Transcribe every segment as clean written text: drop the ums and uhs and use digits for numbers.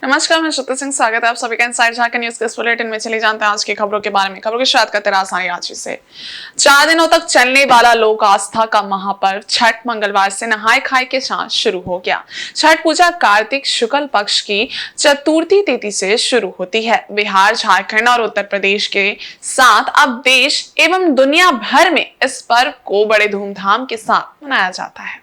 नमस्कार, मैं श्रुति सिंह। स्वागत है आप सभी का इनसाइड झारखंड न्यूज के इस बुलेटिन में। चले जानते हैं आज की खबरों के बारे में। खबरों की शुरुआत करते हैं राजधानी रांची से। 4 दिनों तक चलने वाला लोक आस्था का महापर्व छठ मंगलवार से नहाय खाए के साथ शुरू हो गया। छठ पूजा कार्तिक शुक्ल पक्ष की चतुर्थी तिथि से शुरू होती है। बिहार, झारखंड और उत्तर प्रदेश के साथ अब देश एवं दुनिया भर में इस पर्व को बड़े धूमधाम के साथ मनाया जाता है।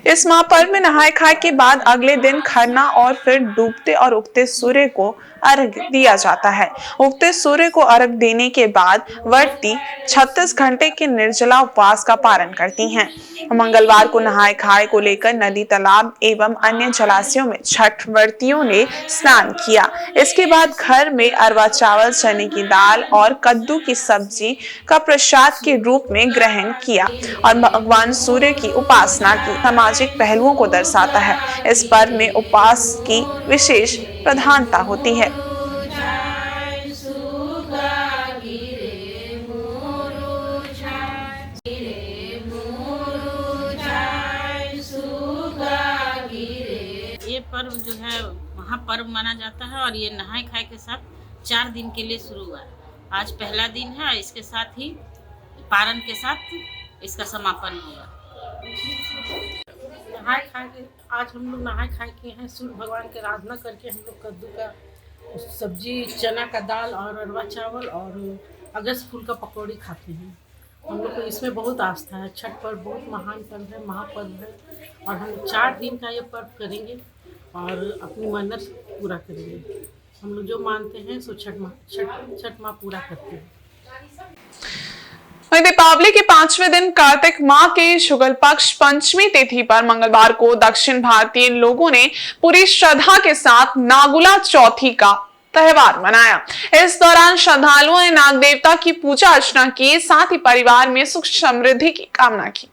इस महापर्व में नहाय खाए के बाद अगले दिन खरना और फिर डूबते और उगते सूर्य को अर्घ्य दिया जाता है। उगते सूर्य को अर्घ्य देने के बाद व्रती 36 घंटे के निर्जला उपवास का पालन करती हैं। मंगलवार को नहाय खाए को लेकर नदी, तालाब एवं अन्य जलाशयों में छठ व्रतियों ने स्नान किया। इसके बाद घर में अरवा चावल, चने की दाल और कद्दू की सब्जी का प्रसाद के रूप में ग्रहण किया और भगवान सूर्य की उपासना की। सामाजिक पहलुओं को दर्शाता है। इस पर्व में उपवास की विशेष प्रधानता होती है। ये पर्व जो है महापर्व माना जाता है और ये नहाय खाए के साथ 4 दिन के लिए शुरू हुआ है। आज पहला दिन है, इसके साथ ही पारण के साथ इसका समापन होगा। नहाय खाए के आज हम लोग नहाय खाए के हैं। सूर्य भगवान की आराधना करके हम लोग कद्दू का सब्जी, चना का दाल और अरवा चावल और अगस्त फूल का पकौड़ी खाते हैं। हम लोग को इसमें बहुत आस्था है। छठ पर्व बहुत महान पर्व है, महापर्व है और हम 4 दिन का ये पर्व करेंगे और अपनी मन्नत पूरा करेंगे। हम लोग जो मानते हैं सो छठ माँ पूरा करते हैं। दीपावली के 5वें दिन कार्तिक माह के शुक्ल पक्ष पंचमी तिथि पर मंगलवार को दक्षिण भारतीय लोगों ने पूरी श्रद्धा के साथ नागुला चौथी का त्योहार मनाया। इस दौरान श्रद्धालुओं ने नाग देवता की पूजा अर्चना की, साथ ही परिवार में सुख समृद्धि की कामना की।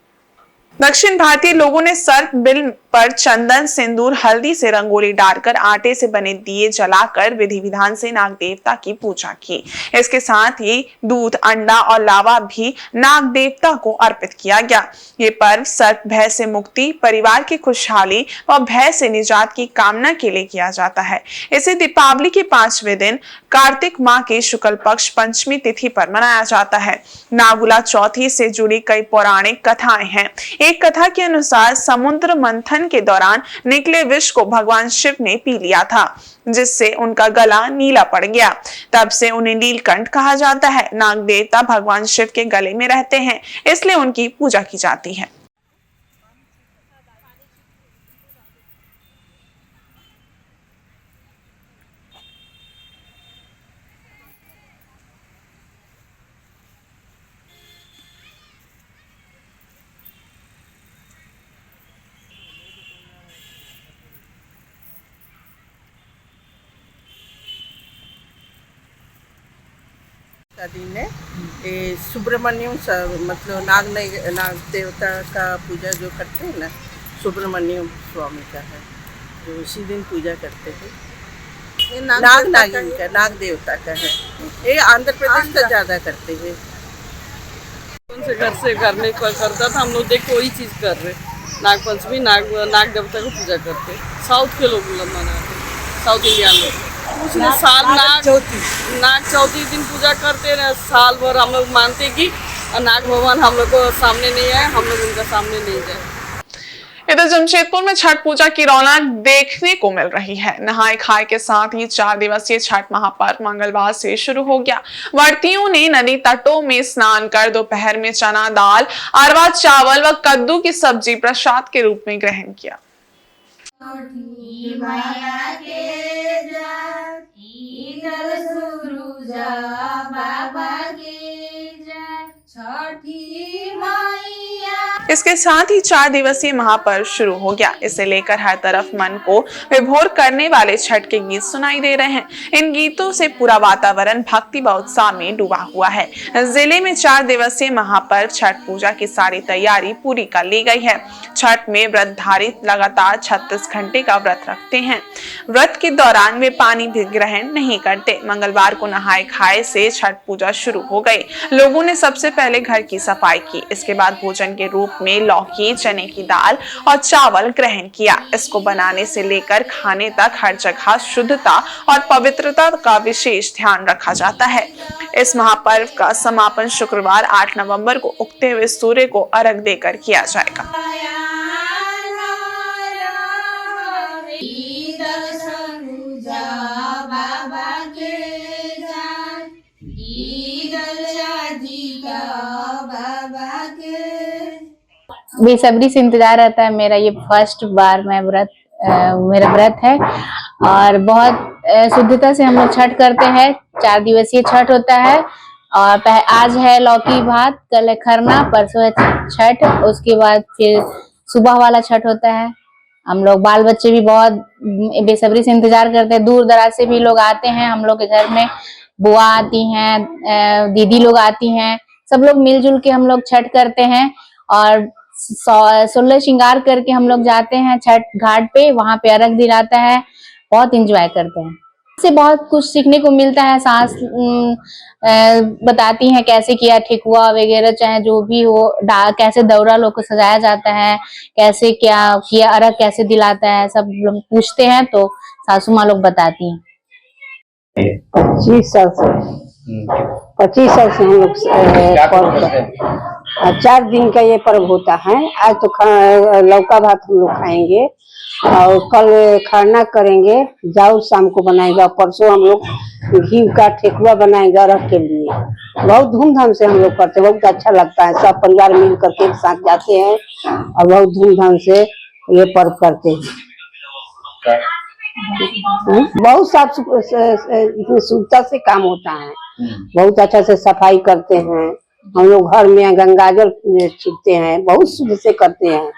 दक्षिण भारतीय लोगों ने सर्प बिल पर चंदन, सिंदूर, हल्दी से रंगोली डालकर आटे से बने दिए जलाकर विधि विधान से नाग देवता की पूजा की। इसके साथ ही दूध, अंडा और लावा भी नाग देवता को अर्पित किया गया। ये पर्व सर्प भय से मुक्ति, परिवार की खुशहाली व भय से निजात की कामना के लिए किया जाता है। इसे दीपावली के 5वें दिन कार्तिक माह के शुक्ल पक्ष पंचमी तिथि पर मनाया जाता है। नागुला चौथी से जुड़ी कई पौराणिक कथाएं हैं। एक कथा के अनुसार समुद्र मंथन के दौरान निकले विष को भगवान शिव ने पी लिया था, जिससे उनका गला नीला पड़ गया। तब से उन्हें नीलकंठ कहा जाता है। नाग देवता भगवान शिव के गले में रहते हैं, इसलिए उनकी पूजा की जाती है। का दिन है। ये सुब्रमण्यम मतलब नाग देवता का पूजा जो करते हैं ना, सुब्रमण्यम स्वामी का है, जो उसी दिन पूजा करते हैं। ये नाग देवता का है। ये आंध्र प्रदेश का ज़्यादा करते हैं। कौन से घर से करने को करता था, हम लोग देख वही चीज़ कर रहे। नाग पंचमी नाग देवता को पूजा करते। साउथ के लोग मनाते, साउथ इंडियन लोग पिछले साल नाग चौथी दिन पूजा करते रहे। साल भर हम लोग मानते कि नाग भगवान हम लोग को सामने नहीं आए, हम लोग उनका सामने नहीं जाए। इधर जमशेदपुर में छठ पूजा की रौनक देखने को मिल रही है। नहाय खाए के साथ ही 4 दिवसीय छठ महापर्व मंगलवार से शुरू हो गया। व्रतियों ने नदी तटों में स्नान कर दोपहर में चना दाल, अरवा चावल व कद्दू की सब्जी प्रसाद के रूप में ग्रहण किया। बाबा के जय, छठी मैया इसके साथ ही 4 दिवसीय महापर्व शुरू हो गया। इसे लेकर हर तरफ मन को विभोर करने वाले छठ के गीत सुनाई दे रहे हैं। इन गीतों से पूरा वातावरण भक्ति व उत्साह में डूबा हुआ है। जिले में 4 दिवसीय महापर्व छठ पूजा की सारी तैयारी पूरी कर ली गई है। छठ में व्रतधारी लगातार 36 घंटे का व्रत रखते हैं। व्रत के दौरान वे पानी भी ग्रहण नहीं करते। मंगलवार को नहाए खाए से छठ पूजा शुरू हो गई। लोगों ने सबसे पहले घर की सफाई की। इसके बाद भोजन के रूप में लौकी, चने की दाल और चावल ग्रहण किया। इसको बनाने से लेकर खाने तक हर जगह शुद्धता और पवित्रता का विशेष ध्यान रखा जाता है। इस महापर्व का समापन शुक्रवार 8 नवंबर को उगते हुए सूर्य को अर्घ देकर किया जाएगा। बेसब्री से इंतजार रहता है मेरा। ये फर्स्ट बार मैं मेरा व्रत है और बहुत शुद्धता से हम लोग छठ करते हैं। 4 दिवसीय छठ होता है और आज है लौकी भात, कल है खरना, परसों है छठ, उसके बाद फिर सुबह वाला छठ होता है। हम लोग बाल बच्चे भी बहुत बेसब्री से इंतजार करते हैं। दूर दराज से भी लोग आते हैं हम लोग के घर में। बुआ आती हैं, दीदी लोग आती हैं, सब लोग मिलजुल के हम लोग छठ करते हैं और 16 श्रृंगार करके हम लोग जाते हैं छठ घाट पे। वहां पे अर्घ दिलाता है, बहुत एंजॉय करते हैं। इससे बहुत कुछ सीखने को मिलता है। सास बताती हैं कैसे किया ठेकुआ वगैरह, चाहे जो भी हो, कैसे दौरा लोग को सजाया जाता है, कैसे क्या किया, अर्घ कैसे दिलाता है, सब लोग पूछते हैं तो सासू माँ लोग बताती हैं। 25 साल से हम लोग 4 दिन का ये पर्व होता है। आज तो लौका भात हम लोग खाएंगे और कल खरना करेंगे, जाऊ शाम को बनाएगा। परसों हम लोग घी का ठेकुआ बनाएगा रख के लिए। बहुत धूमधाम से हम लोग करते हैं, बहुत अच्छा लगता है। सब परिवार मिल करके एक साथ जाते हैं और बहुत धूमधाम से ये पर्व करते हैं। बहुत साफ सुथरा से काम होता है, बहुत अच्छा से सफाई करते हैं। हम लोग घर में गंगाजल छिड़कते हैं, बहुत शुद्ध से करते हैं।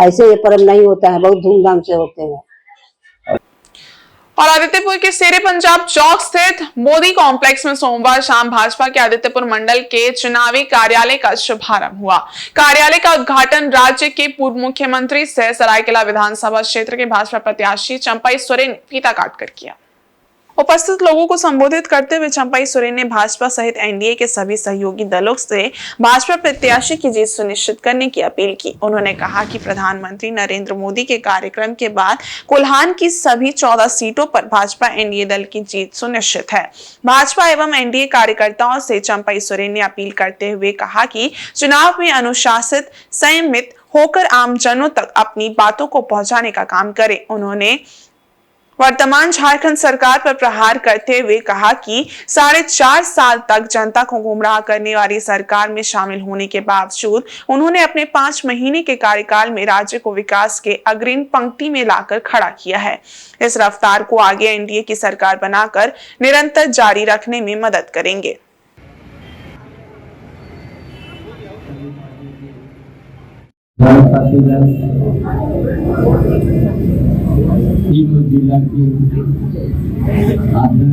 ऐसे ये पर्व नहीं होता है, बहुत धूमधाम से होते हैं। और आदित्यपुर के शेरे पंजाब चौक स्थित मोदी कॉम्प्लेक्स में सोमवार शाम भाजपा के आदित्यपुर मंडल के चुनावी कार्यालय का शुभारंभ हुआ। कार्यालय का उद्घाटन राज्य के पूर्व मुख्यमंत्री सह सरायकेला विधानसभा क्षेत्र के भाजपा प्रत्याशी चंपाई सोरेन ने फीता काटकर किया। उपस्थित लोगों को संबोधित करते हुए चंपाई सोरेन ने भाजपा सहित एनडीए के सभी सहयोगी दलों से भाजपा प्रत्याशी की जीत सुनिश्चित करने की अपील की। उन्होंने कहा कि प्रधानमंत्री नरेंद्र मोदी के कार्यक्रम के बाद कोल्हान की सभी 14 सीटों पर भाजपा एनडीए दल की जीत सुनिश्चित है। भाजपा एवं एनडीए कार्यकर्ताओं से चंपाई सोरेन ने अपील करते हुए कहा कि चुनाव में अनुशासित, संयमित होकर आमजनों तक अपनी बातों को पहुंचाने का काम करें। उन्होंने वर्तमान झारखंड सरकार पर प्रहार करते हुए कहा कि 4.5 साल तक जनता को गुमराह करने वाली सरकार में शामिल होने के बावजूद उन्होंने अपने 5 महीने के कार्यकाल में राज्य को विकास के अग्रणी पंक्ति में लाकर खड़ा किया है। इस रफ्तार को आगे एनडीए की सरकार बनाकर निरंतर जारी रखने में मदद करेंगे। तीनों जिला के हमारे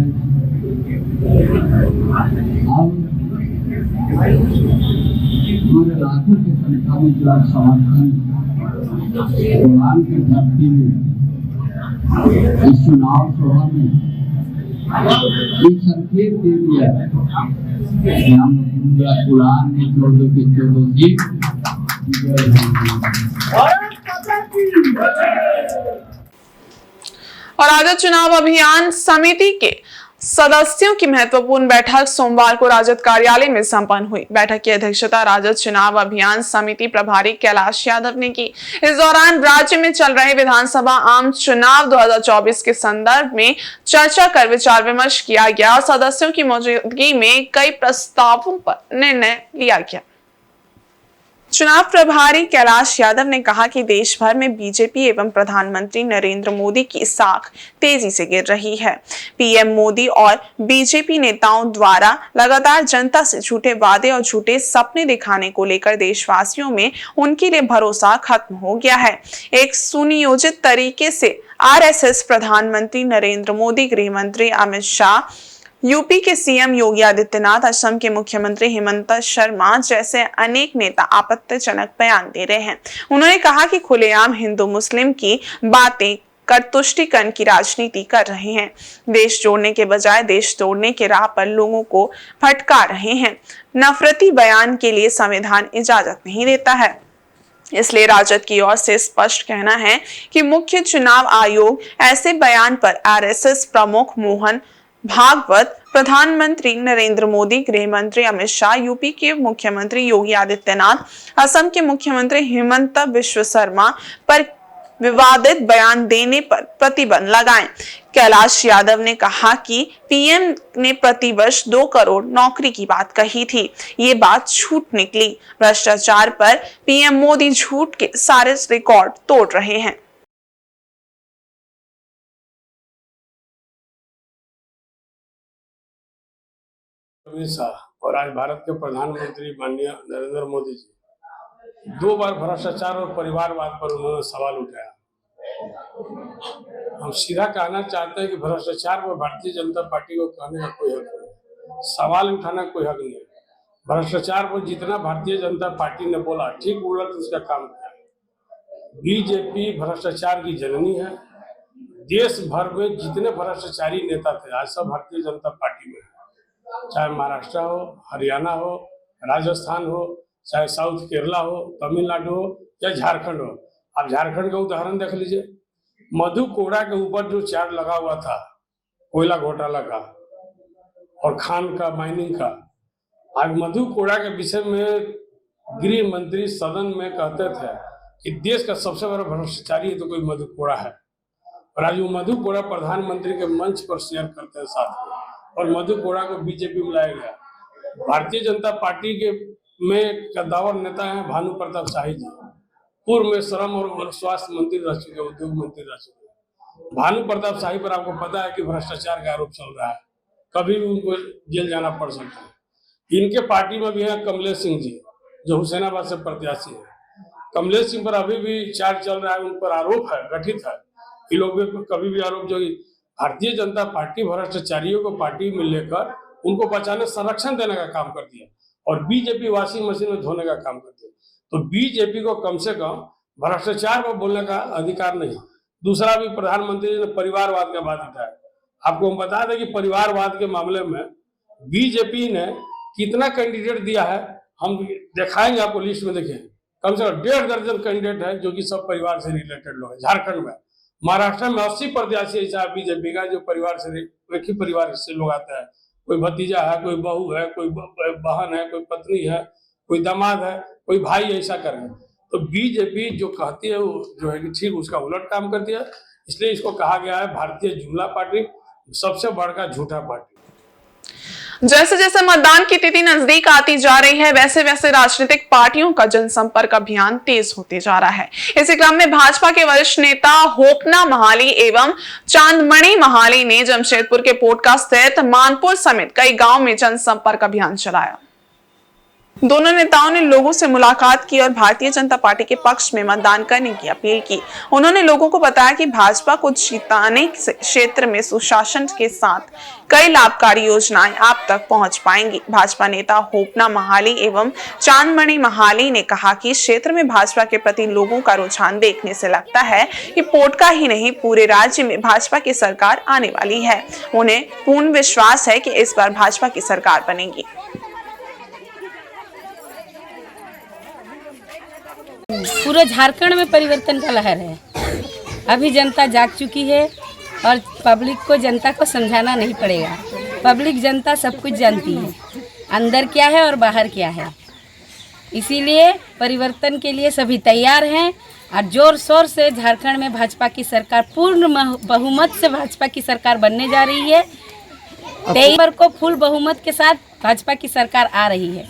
लाखों की संख्या में जो समर्थन कोल्हान की धरती में इस चुनाव सभा में एक संकेत दे दिया कि हम पूरा कोल्हान में 14 के 14 सीट। और राजद चुनाव अभियान समिति के सदस्यों की महत्वपूर्ण बैठक सोमवार को राजद कार्यालय में संपन्न हुई। बैठक की अध्यक्षता राजद चुनाव अभियान समिति प्रभारी कैलाश यादव ने की। इस दौरान राज्य में चल रहे विधानसभा आम चुनाव 2024 के संदर्भ में चर्चा कर विचार विमर्श किया गया और सदस्यों की मौजूदगी में कई प्रस्तावों पर निर्णय लिया गया। चुनाव प्रभारी कैलाश यादव ने कहा कि देश भर में बीजेपी एवं प्रधानमंत्री नरेंद्र मोदी की साख तेजी से गिर रही है। पीएम मोदी और बीजेपी नेताओं द्वारा लगातार जनता से झूठे वादे और झूठे सपने दिखाने को लेकर देशवासियों में उनके लिए भरोसा खत्म हो गया है। एक सुनियोजित तरीके से आरएसएस, प्रधानमंत्री नरेंद्र मोदी, गृह मंत्री अमित शाह, यूपी के सीएम योगी आदित्यनाथ, असम के मुख्यमंत्री हेमंत शर्मा जैसे अनेक नेता आपत्तिजनक बयान दे रहे हैं। उन्होंने कहा कि खुलेआम हिंदू मुस्लिम की बातें कर तुष्टीकरण की राजनीति कर रहे हैं। देश जोड़ने के बजाय देश तोड़ने के राह पर लोगों को भटका रहे हैं। नफरती बयान के लिए संविधान इजाजत नहीं देता है। इसलिए राजद की ओर से स्पष्ट कहना है कि मुख्य चुनाव आयोग ऐसे बयान पर आरएसएस प्रमुख मोहन भागवत, प्रधानमंत्री नरेंद्र मोदी, गृह मंत्री अमित शाह, यूपी के मुख्यमंत्री योगी आदित्यनाथ, असम के मुख्यमंत्री हेमंत बिश्व शर्मा पर विवादित बयान देने पर प्रतिबंध लगाएं। कैलाश यादव ने कहा कि पीएम ने प्रतिवर्ष 2 करोड़ नौकरी की बात कही थी। ये बात झूठ निकली। भ्रष्टाचार पर पीएम मोदी झूठ के सारे रिकॉर्ड तोड़ रहे हैं। अमित शाह और आज भारत के प्रधानमंत्री माननीय नरेंद्र मोदी जी 2 बार भ्रष्टाचार और परिवारवाद पर उन्होंने सवाल उठाया। हम सीधा कहना चाहते हैं कि भ्रष्टाचार पर भारतीय जनता पार्टी को कहने का कोई हक नहीं, सवाल उठाना कोई हक नहीं है। भ्रष्टाचार पर जितना भारतीय जनता पार्टी ने बोला, ठीक उलट उसका काम किया। बीजेपी भ्रष्टाचार की जननी है। देश भर में जितने भ्रष्टाचारी नेता थे आज सब भारतीय जनता पार्टी में है। चाहे महाराष्ट्र हो, हरियाणा हो, राजस्थान हो, चाहे साउथ केरला हो, तमिलनाडु हो या झारखंड हो। आप झारखंड का उदाहरण देख लीजिए। मधु कोड़ा के ऊपर जो चार्ज लगा हुआ था कोयला घोटाला का और खान का, माइनिंग का, आज मधु कोड़ा के विषय में गृह मंत्री सदन में कहते थे कि देश का सबसे बड़ा भ्रष्टाचारी है तो कोई मधु कोड़ा है। और आज वो मधु कोड़ा प्रधानमंत्री के मंच पर शेयर करते हैं साथ में, और मधु कोड़ा को बीजेपी में लाया गया। भारतीय जनता पार्टी के में कद्दावर नेता हैं भानु प्रताप शाही जी, पूर्व में श्रम और स्वास्थ्य मंत्री रह चुके, उद्योग मंत्री रह चुके। भानु प्रताप शाही पर आपको पता है कि भ्रष्टाचार का आरोप चल रहा है, कभी भी उनको जेल जाना पड़ सकता है। इनके पार्टी में भी है कमलेश सिंह जी जो हुसैनाबाद से प्रत्याशी है। कमलेश सिंह पर अभी भी चार्ज चल रहा है, उन पर आरोप है, गठित है। इन लोगों पर कभी भी आरोप जो भारतीय जनता पार्टी भ्रष्टाचारियों को पार्टी में लेकर उनको बचाने, संरक्षण देने का काम करती है और बीजेपी वॉशिंग मशीन में धोने का काम करती है। तो बीजेपी को कम से कम भ्रष्टाचार पर बोलने का अधिकार नहीं। दूसरा भी प्रधानमंत्री ने परिवारवाद का बात उठाया। आपको हम बता दें कि परिवारवाद के मामले में बीजेपी ने कितना कैंडिडेट दिया है, हम दिखाएंगे आपको लिस्ट में। देखिए कम से कम 1.5 दर्जन कैंडिडेट है जो कि सब परिवार से रिलेटेड लोग हैं। झारखंड में, महाराष्ट्र में 80 प्रत्याशी ऐसा बीजेपी का जो परिवार से, एक ही परिवार से लोग आते हैं। कोई भतीजा है, कोई बहू है, कोई बहन है, कोई पत्नी है, कोई दामाद है, कोई भाई, ऐसा कर रहे हैं। तो बीजेपी जो कहती है वो जो है कि ठीक उसका उलट काम करती है। इसलिए इसको कहा गया है भारतीय जुमला पार्टी, सबसे बढ़कर झूठा पार्टी। जैसे जैसे मतदान की तिथि नजदीक आती जा रही है वैसे वैसे राजनीतिक पार्टियों का जनसंपर्क अभियान तेज होते जा रहा है। इसी क्रम में भाजपा के वरिष्ठ नेता होपना महाली एवं चांदमणि महाली ने जमशेदपुर के पोटका स्थित मानपुर समेत कई गांव में जनसंपर्क अभियान चलाया। दोनों नेताओं ने लोगों से मुलाकात की और भारतीय जनता पार्टी के पक्ष में मतदान करने की अपील की। उन्होंने लोगों को बताया कि भाजपा को जिताने से क्षेत्र में सुशासन के साथ कई लाभकारी योजनाएं आप तक पहुंच पाएंगी। भाजपा नेता होपना महाली एवं चांदमणि महाली ने कहा कि क्षेत्र में भाजपा के प्रति लोगों का रुझान देखने से लगता है कि पोटका ही नहीं पूरे राज्य में भाजपा की सरकार आने वाली है। उन्हें पूर्ण विश्वास है कि इस बार भाजपा की सरकार बनेगी। पूरे झारखंड में परिवर्तन का लहर है। अभी जनता जाग चुकी है और पब्लिक को, जनता को समझाना नहीं पड़ेगा। पब्लिक, जनता सब कुछ जानती है, अंदर क्या है और बाहर क्या है। इसीलिए परिवर्तन के लिए सभी तैयार हैं और जोर शोर से झारखंड में भाजपा की सरकार, पूर्ण बहुमत से भाजपा की सरकार बनने जा रही है। 23 को फुल बहुमत के साथ भाजपा की सरकार आ रही है।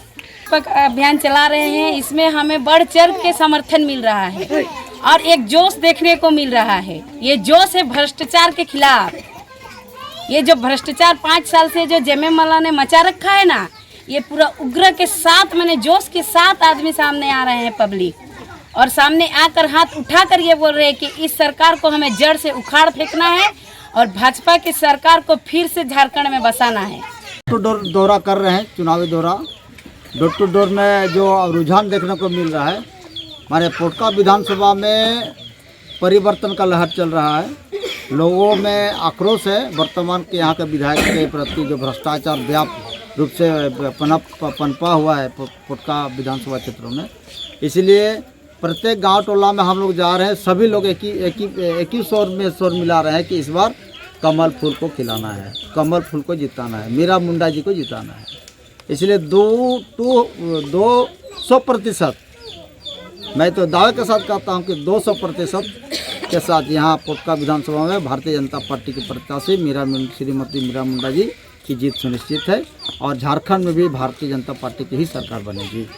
भाजपा का अभियान चला रहे हैं, इसमें हमें बढ़ चढ़ के समर्थन मिल रहा है और एक जोश देखने को मिल रहा है। ये जोश है भ्रष्टाचार के खिलाफ। ये जो भ्रष्टाचार 5 साल से जो जयमला ने मचा रखा है ना, ये पूरा उग्र के साथ, मैंने जोश के साथ आदमी सामने आ रहे हैं पब्लिक, और सामने आकर हाथ उठाकर ये बोल रहे हैं कि इस सरकार को हमें जड़ से उखाड़ फेंकना है और भाजपा की सरकार को फिर से झारखंड में बसाना है। डोर टू डोर दौरा कर रहे हैं, चुनावी दौरा। डोर टू डोर में जो रुझान देखने को मिल रहा है, हमारे पोटका विधानसभा में परिवर्तन का लहर चल रहा है। लोगों में आक्रोश है वर्तमान के यहाँ के विधायक के प्रति, जो भ्रष्टाचार व्यापक रूप से पनपा हुआ है पोटका विधानसभा क्षेत्रों में। इसलिए प्रत्येक गांव टोला में हम लोग जा रहे हैं, सभी लोग एक ही स्वर मिला रहे हैं कि इस बार कमल फूल को खिलाना है, कमल फूल को जिताना है, मीरा मुंडा जी को जिताना है। इसलिए 200% मैं तो दावे के साथ कहता हूं कि 200% के साथ यहाँ पोटका विधानसभा में भारतीय जनता पार्टी के प्रत्याशी श्रीमती मीरा मुंडा जी की जीत सुनिश्चित है और झारखंड में भी भारतीय जनता पार्टी की ही सरकार बनेगी।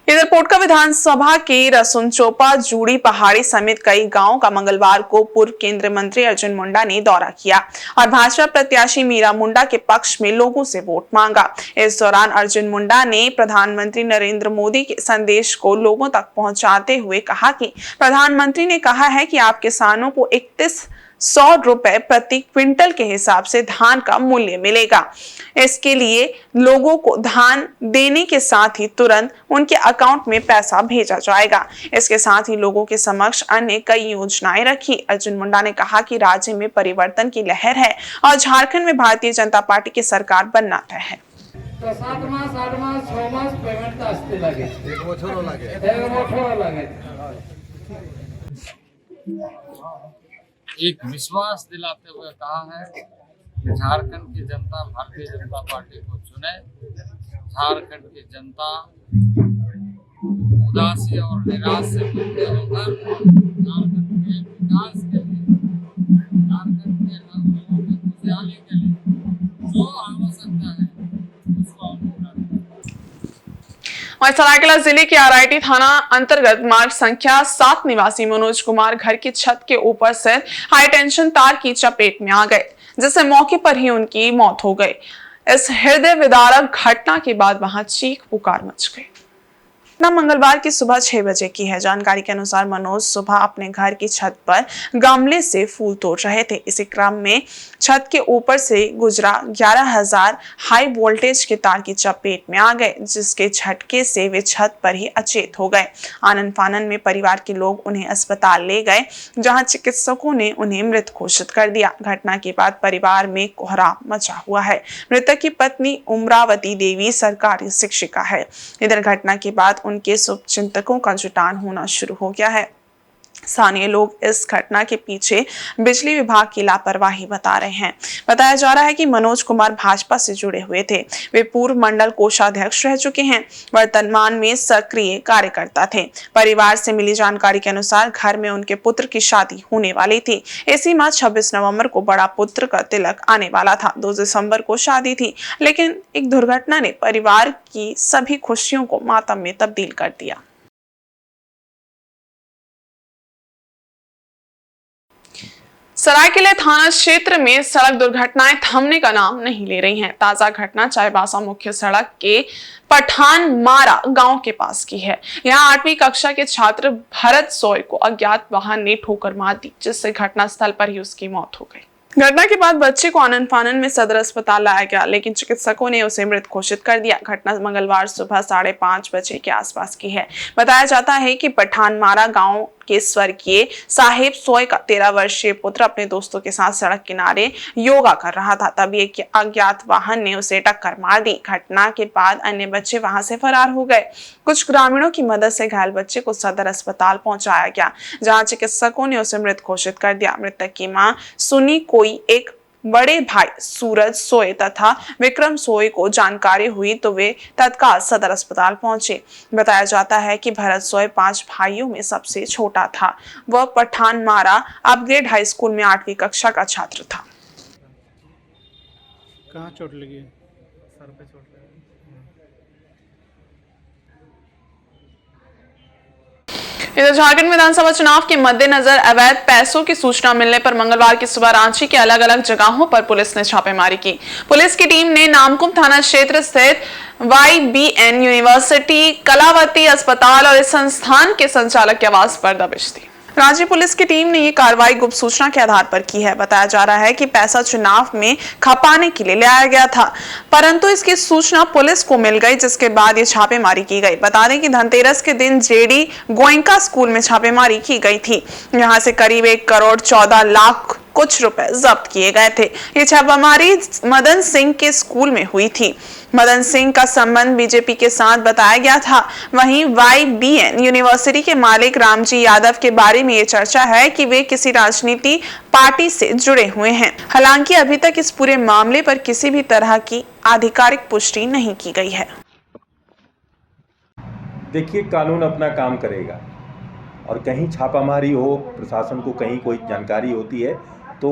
इधर पोटका विधानसभा के रसुनचोपा, जूड़ी पहाड़ी समेत कई गांवों का मंगलवार को पूर्व केंद्रीय मंत्री अर्जुन मुंडा ने दौरा किया और भाजपा प्रत्याशी मीरा मुंडा के पक्ष में लोगों से वोट मांगा। इस दौरान अर्जुन मुंडा ने प्रधानमंत्री नरेंद्र मोदी के संदेश को लोगों तक पहुंचाते हुए कहा कि प्रधानमंत्री ने कहा है कि आप किसानों को 3100 रुपए प्रति क्विंटल के हिसाब से धान का मूल्य मिलेगा। इसके लिए लोगों को धान देने के साथ ही तुरंत उनके अकाउंट में पैसा भेजा जाएगा। इसके साथ ही लोगों के समक्ष अन्य कई योजनाएं रखी। अर्जुन मुंडा ने कहा कि राज्य में परिवर्तन की लहर है और झारखंड में भारतीय जनता पार्टी की सरकार बनना तय है। 7 मास 8 मास 6 मास पेमेंट आसते लगे, एक बछरो लगे। एक विश्वास दिलाते हुए कहा है कि झारखंड की जनता भारतीय जनता पार्टी को चुने। झारखंड की जनता उदासी और निराश से मुक्त होकर झारखंड के विकास के लिए, झारखंड के लोगों की खुशहाली के लिए जो आवश्यकता है उसको हम पूरा करें। और सरायकेला जिले के आरआईटी थाना अंतर्गत मार्ग संख्या 7 निवासी मनोज कुमार घर की छत के ऊपर से हाई टेंशन तार की चपेट में आ गए, जिससे मौके पर ही उनकी मौत हो गई। इस हृदय विदारक घटना के बाद वहां चीख पुकार मच गई। मंगलवार की सुबह 6 बजे की है। जानकारी के अनुसार मनोज सुबह अपने घर की छत पर गमले से फूल तोड़ रहे थे। इसी क्रम में छत के ऊपर से गुजरा 11,000 हाई वोल्टेज के तार की चपेट में आ गए, जिसके झटके से वे छत पर ही अचेत हो गए। आनन फानन में परिवार के लोग उन्हें अस्पताल ले गए, जहां चिकित्सकों ने उन्हें मृत घोषित कर दिया। घटना के बाद परिवार में कोहराम मचा हुआ है। मृतक की पत्नी उमरावती देवी सरकारी शिक्षिका है। इधर घटना के बाद उनके शुभचिंतकों का जुटान होना शुरू हो गया है। स्थानीय लोग इस घटना के पीछे बिजली विभाग की लापरवाही बता रहे हैं। बताया जा रहा है कि मनोज कुमार भाजपा से जुड़े हुए थे। वे पूर्व मंडल कोषाध्यक्ष रह चुके हैं। वर्तमान में सक्रिय कार्यकर्ता थे। परिवार से मिली जानकारी के अनुसार घर में उनके पुत्र की शादी होने वाली थी। इसी माह 26 नवंबर को बड़ा पुत्र का तिलक आने वाला था। 2 दिसंबर को शादी थी, लेकिन एक दुर्घटना ने परिवार की सभी खुशियों को मातम में तब्दील कर दिया। सरायकेला थाना क्षेत्र में सड़क दुर्घटनाएं थमने का नाम नहीं ले रही हैं। ताजा घटना चाईबासा मुख्य सड़क के पठान मारा गांव के पास की है। यहां 8वीं कक्षा के छात्र भरत सोय को अज्ञात वाहन ने ठोकर मार दी, जिससे घटनास्थल पर ही उसकी मौत हो गई। घटना के बाद बच्चे को आनन फानन में सदर अस्पताल लाया गया, लेकिन चिकित्सकों ने उसे मृत घोषित कर दिया। घटना मंगलवार सुबह 5:30 बजे के आसपास की है। बताया जाता है कि पठान मारा गांव के स्वर्गीय साहेब सोय का 13 वर्षीय पुत्र अपने दोस्तों के साथ सड़क किनारे योगा कर रहा था, तभी एक अज्ञात वाहन ने उसे टक्कर मार दी। घटना के बाद अन्य बच्चे वहां से फरार हो गए। कुछ ग्रामीणों की मदद से घायल बच्चे को सदर अस्पताल पहुंचाया गया, जहां चिकित्सकों ने उसे मृत घोषित कर दिया। मृतक की मां सुनी कोई एक बड़े भाई सूरज सोय तथा विक्रम सोय को जानकारी हुई तो वे तत्काल सदर अस्पताल पहुंचे। बताया जाता है कि भरत सोय 5 भाइयों में सबसे छोटा था। वह पठान मारा अपग्रेड हाई स्कूल में 8वीं कक्षा का छात्र था। कहाँ चोट लगी? सर पे चोट लगी। इधर झारखंड विधानसभा चुनाव के मद्देनजर अवैध पैसों की सूचना मिलने पर मंगलवार की सुबह रांची के अलग अलग जगहों पर पुलिस ने छापेमारी की। पुलिस की टीम ने नामकुम थाना क्षेत्र स्थित YBN यूनिवर्सिटी, कलावती अस्पताल और इस संस्थान के संचालक के आवास पर दबिश दी। राज्य पुलिस की टीम ने ये कार्रवाई गुप्त सूचना के आधार पर की है। बताया जा रहा है कि पैसा चुनाव में खपाने के लिए लाया गया था, परंतु इसकी सूचना पुलिस को मिल गई, जिसके बाद ये छापेमारी की गई। बता दें कि धनतेरस के दिन JD गोयनका स्कूल में छापेमारी की गई थी। यहां से करीब 1 करोड़ 14 लाख कुछ रुपए जब्त किए गए थे। ये छापेमारी मदन सिंह के स्कूल में हुई थी। मदन सिंह का संबंध बीजेपी के साथ बताया गया था। वहीं YBN यूनिवर्सिटी के मालिक रामजी यादव के बारे में ये चर्चा है कि वे किसी राजनीति पार्टी से जुड़े हुए हैं। हालांकि अभी तक इस पूरे मामले पर किसी भी तरह की आधिकारिक पुष्टि नहीं की गई है। देखिए, कानून अपना काम करेगा और कहीं छापामारी हो, प्रशासन को कहीं कोई जानकारी होती है तो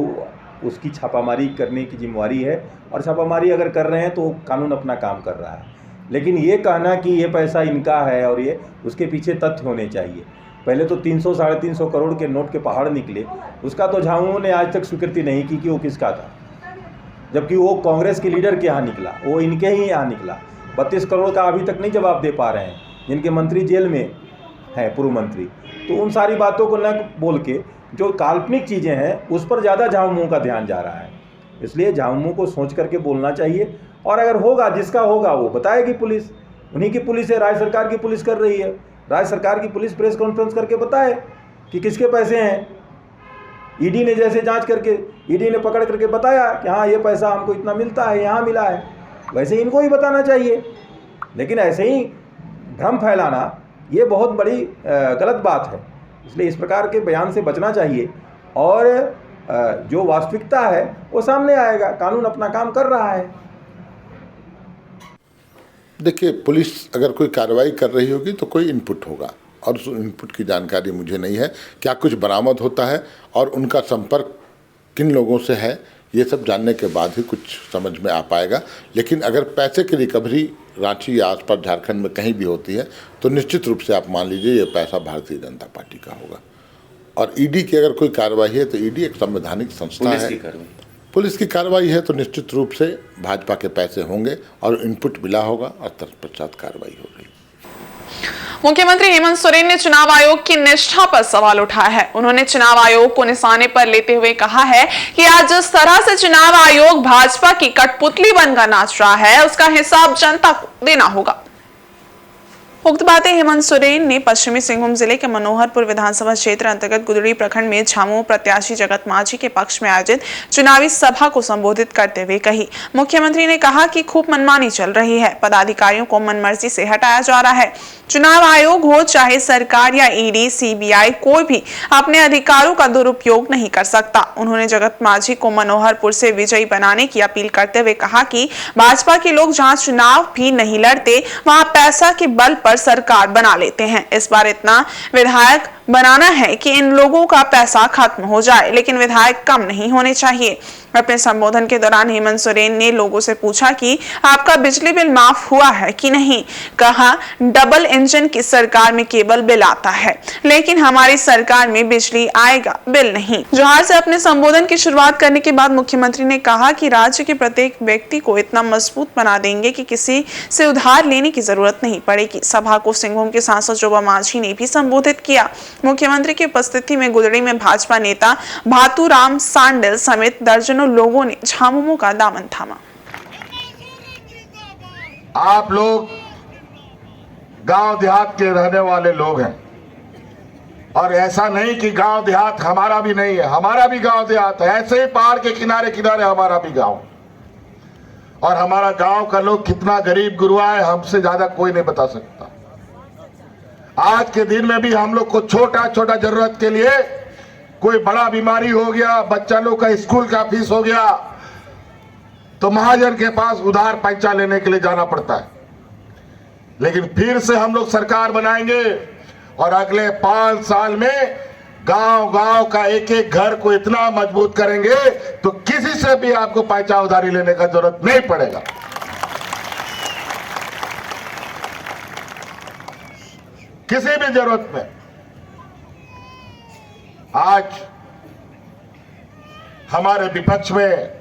उसकी छापामारी करने की जिम्मेवारी है, और छापामारी अगर कर रहे हैं तो कानून अपना काम कर रहा है। लेकिन ये कहना कि ये पैसा इनका है और ये, उसके पीछे तथ्य होने चाहिए। पहले तो 300 साढ़े 300 करोड़ के नोट के पहाड़ निकले, उसका तो झामुमो ने आज तक स्वीकृति नहीं की कि वो किसका था, जबकि वो कांग्रेस के लीडर के यहाँ निकला, वो इनके ही यहाँ निकला। 32 करोड़ का अभी तक नहीं जवाब दे पा रहे हैं, जिनके मंत्री जेल में हैं, पूर्व मंत्री। तो उन सारी बातों को न बोल के जो काल्पनिक चीज़ें हैं उस पर ज़्यादा झामुमो का ध्यान जा रहा है। इसलिए झामुमो को सोच करके बोलना चाहिए, और अगर होगा, जिसका होगा वो बताएगी पुलिस। उन्हीं की पुलिस है, राज्य सरकार की पुलिस कर रही है। राज्य सरकार की पुलिस प्रेस कॉन्फ्रेंस करके बताए कि किसके पैसे हैं। ईडी ने जैसे जांच करके, ईडी ने पकड़ करके बताया कि हाँ ये पैसा हमको इतना मिलता है, यहाँ मिला है, वैसे इनको ही बताना चाहिए। लेकिन ऐसे ही भ्रम फैलाना ये बहुत बड़ी गलत बात है। इसलिए इस प्रकार के बयान से बचना चाहिए, और जो वास्तविकता है वो सामने आएगा। कानून अपना काम कर रहा है। देखिए, पुलिस अगर कोई कार्रवाई कर रही होगी तो कोई इनपुट होगा, और उस इनपुट की जानकारी मुझे नहीं है। क्या कुछ बरामद होता है और उनका संपर्क किन लोगों से है, ये सब जानने के बाद ही कुछ समझ में आ पाएगा। लेकिन अगर पैसे की रिकवरी रांची या आसपास झारखंड में कहीं भी होती है तो निश्चित रूप से आप मान लीजिए ये पैसा भारतीय जनता पार्टी का होगा। और ईडी की अगर कोई कार्रवाई है तो ईडी एक संवैधानिक संस्था है। पुलिस की कार्रवाई है तो निश्चित रूप से भाजपा के पैसे होंगे और इनपुट मिला होगा और तत्पश्चात कार्रवाई होगी। मुख्यमंत्री हेमंत सोरेन ने चुनाव आयोग की निष्ठा पर सवाल उठाया है। उन्होंने चुनाव आयोग को निशाने पर लेते हुए कहा है कि आज जिस तरह से चुनाव आयोग भाजपा की कठपुतली बनकर नाच रहा है, उसका हिसाब जनता को देना होगा। उक्त बातें हेमंत सोरेन ने पश्चिमी सिंहभूम जिले के मनोहरपुर विधानसभा क्षेत्र अंतर्गत गुदड़ी प्रखंड में झामुमो प्रत्याशी जगत माझी के पक्ष में आयोजित चुनावी सभा को संबोधित करते हुए कही। मुख्यमंत्री ने कहा कि खूब मनमानी चल रही है, पदाधिकारियों को मनमर्जी से हटाया जा रहा है। चुनाव आयोग हो चाहे सरकार या ईडी, CBI, कोई भी अपने अधिकारों का दुरुपयोग नहीं कर सकता। उन्होंने जगत माझी को मनोहरपुर से विजयी बनाने की अपील करते हुए कहा कि भाजपा के लोग जहां चुनाव भी नहीं लड़ते, वहां पैसा के बल पर सरकार बना लेते हैं। इस बार इतना विधायक बनाना है कि इन लोगों का पैसा खत्म हो जाए, लेकिन विधायक कम नहीं होने चाहिए। अपने संबोधन के दौरान हेमंत सोरेन ने लोगों से पूछा कि आपका बिजली बिल माफ हुआ है कि नहीं। कहा, डबल इंजन की सरकार में केवल बिल आता है, लेकिन हमारी सरकार में बिजली आएगा, बिल नहीं। जोहार से अपने संबोधन की शुरुआत करने के बाद मुख्यमंत्री ने कहा कि राज्य के प्रत्येक व्यक्ति को इतना मजबूत बना देंगे कि किसी से उधार लेने की जरूरत नहीं पड़ेगी। सभा को सिंहभूम के सांसद जोबा माझी ने भी संबोधित किया। मुख्यमंत्री की उपस्थिति में गुदड़ी में भाजपा नेता भातूराम सांडल समेत दर्जनों लोगों ने झामुमो का दामन थामा। आप लोग गांव देहात के रहने वाले लोग हैं, और ऐसा नहीं कि गांव देहात हमारा भी नहीं है, हमारा भी गांव देहात है। ऐसे ही पहाड़ के किनारे किनारे हमारा भी गांव, और हमारा गांव का लोग कितना गरीब गुरुआ है हमसे ज्यादा कोई नहीं बता सकता। आज के दिन में भी हम लोग को छोटा छोटा जरूरत के लिए, कोई बड़ा बीमारी हो गया, बच्चा लोग का स्कूल का फीस हो गया, तो महाजन के पास उधार पैसा लेने के लिए जाना पड़ता है। लेकिन फिर से हम लोग सरकार बनाएंगे और अगले 5 साल में गांव गांव का एक एक घर को इतना मजबूत करेंगे तो किसी से भी आपको पैसा उधारी लेने का जरूरत नहीं पड़ेगा। किसी भी जरूरत में आज हमारे विपक्ष में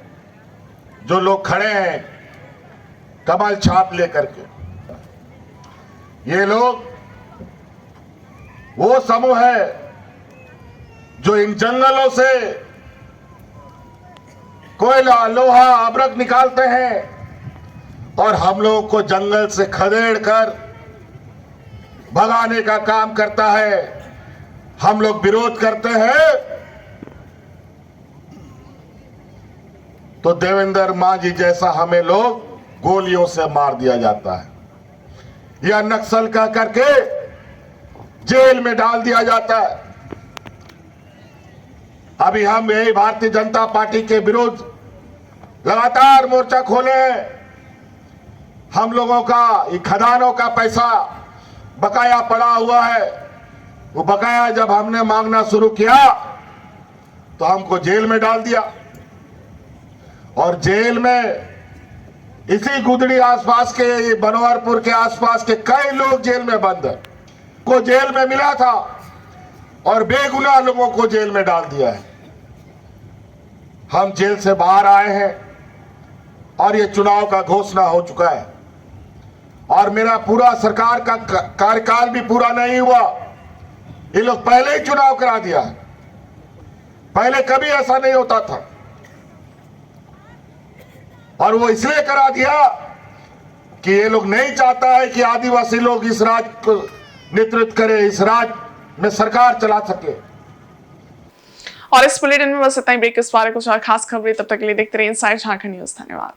जो लोग खड़े हैं कमल छाप लेकर के, ये लोग वो समूह है जो इन जंगलों से कोयला, लोहा, अब्रक निकालते हैं और हम लोगों को जंगल से खदेड़ कर भगाने का काम करता है। हम लोग विरोध करते हैं तो देवेंद्र मांझी जैसा हमें लोग गोलियों से मार दिया जाता है या नक्सल कह करके जेल में डाल दिया जाता है। अभी हम यही भारतीय जनता पार्टी के विरुद्ध लगातार मोर्चा खोले हैं। हम लोगों का ये खदानों का पैसा बकाया पड़ा हुआ है, वो बकाया जब हमने मांगना शुरू किया तो हमको जेल में डाल दिया और जेल में इसी गुदड़ी आसपास के, बनवारपुर के आसपास के कई लोग जेल में बंद है, को जेल में मिला था और बेगुनाह लोगों को जेल में डाल दिया है। हम जेल से बाहर आए हैं और ये चुनाव का घोषणा हो चुका है और मेरा पूरा सरकार का कार्यकाल भी पूरा नहीं हुआ। ये लोग पहले ही चुनाव करा दिया है। पहले कभी ऐसा नहीं होता था और वो इसलिए करा दिया कि ये लोग नहीं चाहता है कि आदिवासी लोग इस राज्य को नेतृत्व करे, इस राज्य में सरकार चला सके। और इस बुलेटिन में बस इतना ही। ब्रेक के इस बारे कुछ और खास खबरें, तब तक के लिए देखते रहिए इनसाइड झारखंड न्यूज। धन्यवाद।